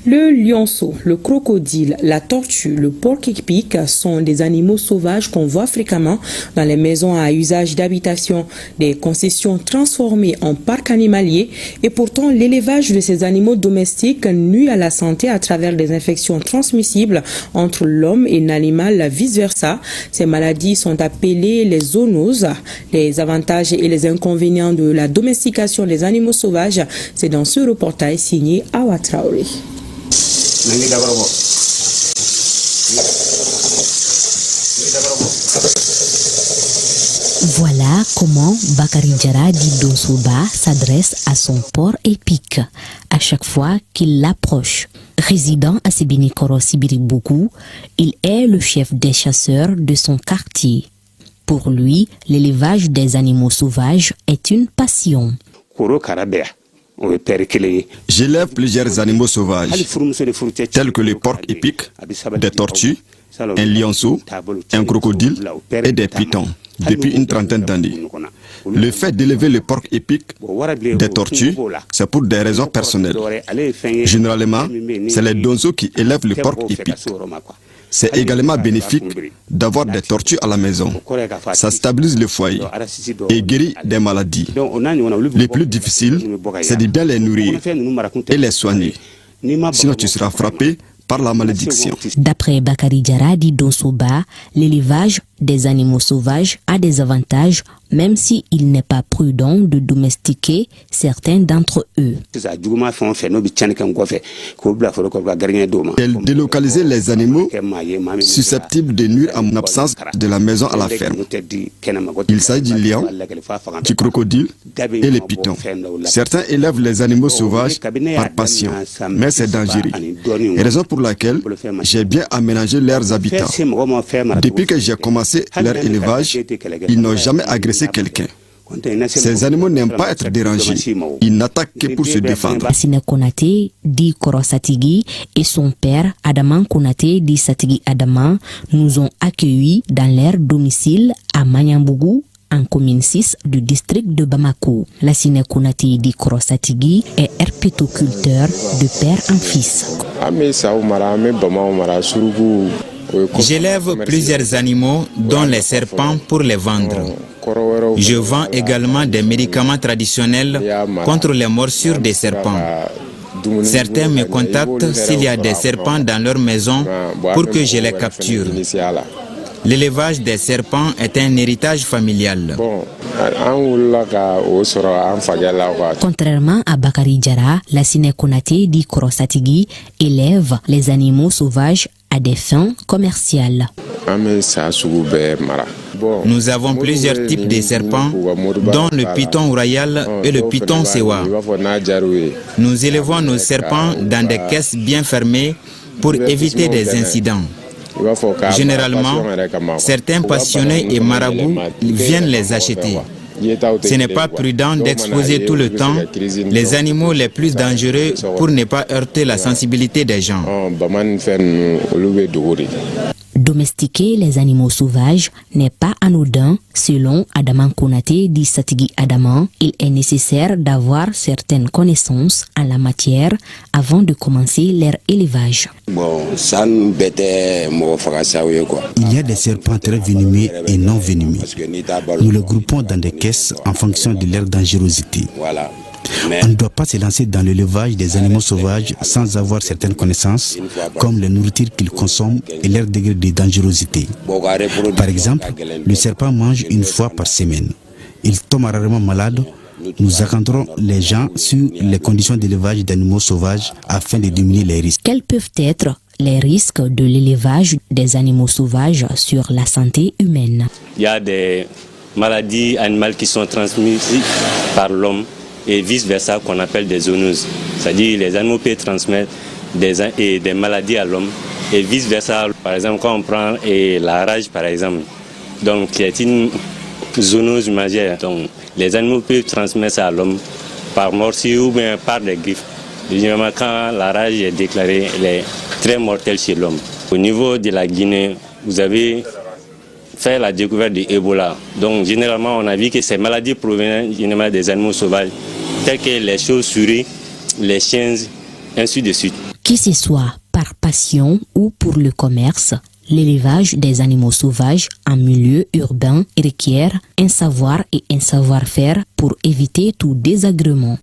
Le lionceau, le crocodile, la tortue, le porc-épic sont des animaux sauvages qu'on voit fréquemment dans les maisons à usage d'habitation, des concessions transformées en parcs animaliers. Et pourtant, l'élevage de ces animaux domestiques nuit à la santé à travers des infections transmissibles entre l'homme et l'animal, vice-versa. Ces maladies sont appelées les zoonoses. Les avantages et les inconvénients de la domestication des animaux sauvages, c'est dans ce reportage signé Awa Traoré. Voilà comment Bakary Diarra dit Donsoba s'adresse à son porc-épic à chaque fois qu'il l'approche. Résident à Sébinikoro Sibiriboukou, il est le chef des chasseurs de son quartier. Pour lui, l'élevage des animaux sauvages est une passion. J'élève plusieurs animaux sauvages, tels que les porcs épics, des tortues, un lionceau, un crocodile et des pitons, depuis une trentaine d'années. Le fait d'élever les porcs épics, des tortues, c'est pour des raisons personnelles. Généralement, c'est les donzos qui élèvent les porcs épics. C'est également bénéfique d'avoir des tortues à la maison. Ça stabilise le foyer et guérit des maladies. Les plus difficiles, c'est de bien les nourrir et les soigner. Sinon, tu seras frappé par la malédiction. D'après Bakary Diarra dit Donsoba, l'élevage des animaux sauvages a des avantages, même s'il n'est pas prudent de domestiquer certains d'entre eux. Délocaliser les animaux susceptibles de nuire en absence de la maison à la ferme. Il s'agit du lion, du crocodile et les pitons. Certains élèvent les animaux sauvages par passion, mais c'est dangereux. Raison pour laquelle j'ai bien aménagé leurs habitats. Depuis que j'ai commencé leur élevage, ils n'ont jamais agressé quelqu'un. Ces animaux n'aiment pas être dérangés. Ils n'attaquent que pour se défendre. Sine Konaté dit Koro Satigi et son père Adaman Konaté dit Satigi Adaman nous ont accueillis dans leur domicile à Manyambougou, en commune 6 du district de Bamako. La Sine Konaté dit Koro Satigi est herpétoculteur de père en fils. J'élève plusieurs animaux, dont les serpents, pour les vendre. Je vends également des médicaments traditionnels contre les morsures des serpents. Certains me contactent s'il y a des serpents dans leur maison pour que je les capture. L'élevage des serpents est un héritage familial. Contrairement à Bakary Diarra, la Sine Konaté dit Koro Satigi élève les animaux sauvages à des fins commerciales. Nous avons plusieurs types de serpents, dont le python royal et le python sewa. Nous élevons nos serpents dans des caisses bien fermées pour éviter des incidents. Généralement, certains passionnés et marabouts viennent les acheter. Ce n'est pas prudent d'exposer tout le temps les animaux les plus dangereux pour ne pas heurter la sensibilité des gens. Domestiquer les animaux sauvages n'est pas anodin. Selon Adaman Konaté dit Satigi Adaman, il est nécessaire d'avoir certaines connaissances en la matière avant de commencer leur élevage. Il y a des serpents très venimeux et non venimeux. Nous les groupons dans des caisses en fonction de leur dangerosité. On ne doit pas se lancer dans l'élevage des animaux sauvages sans avoir certaines connaissances, comme les nourritures qu'ils consomment et leur degré de dangerosité. Par exemple, le serpent mange une fois par semaine. Il tombe rarement malade. Nous encadrons les gens sur les conditions d'élevage d'animaux sauvages afin de diminuer les risques. Quels peuvent être les risques de l'élevage des animaux sauvages sur la santé humaine? Il y a des maladies animales qui sont transmises par l'homme et vice-versa qu'on appelle des zoonoses. C'est-à-dire les animaux peuvent transmettre des maladies à l'homme et vice-versa. Par exemple, quand on prend la rage, par exemple, donc c'est une zoonose majeure. Donc les animaux peuvent transmettre ça à l'homme par morsure ou bien par des griffes. Généralement, quand la rage est déclarée, elle est très mortelle chez l'homme. Au niveau de la Guinée, vous avez fait la découverte de Ebola. Donc généralement, on a vu que ces maladies proviennent généralement des animaux sauvages, tels que les chauves-souris, les chiens, ainsi de suite. Que ce soit par passion ou pour le commerce, l'élevage des animaux sauvages en milieu urbain requiert un savoir et un savoir-faire pour éviter tout désagrément.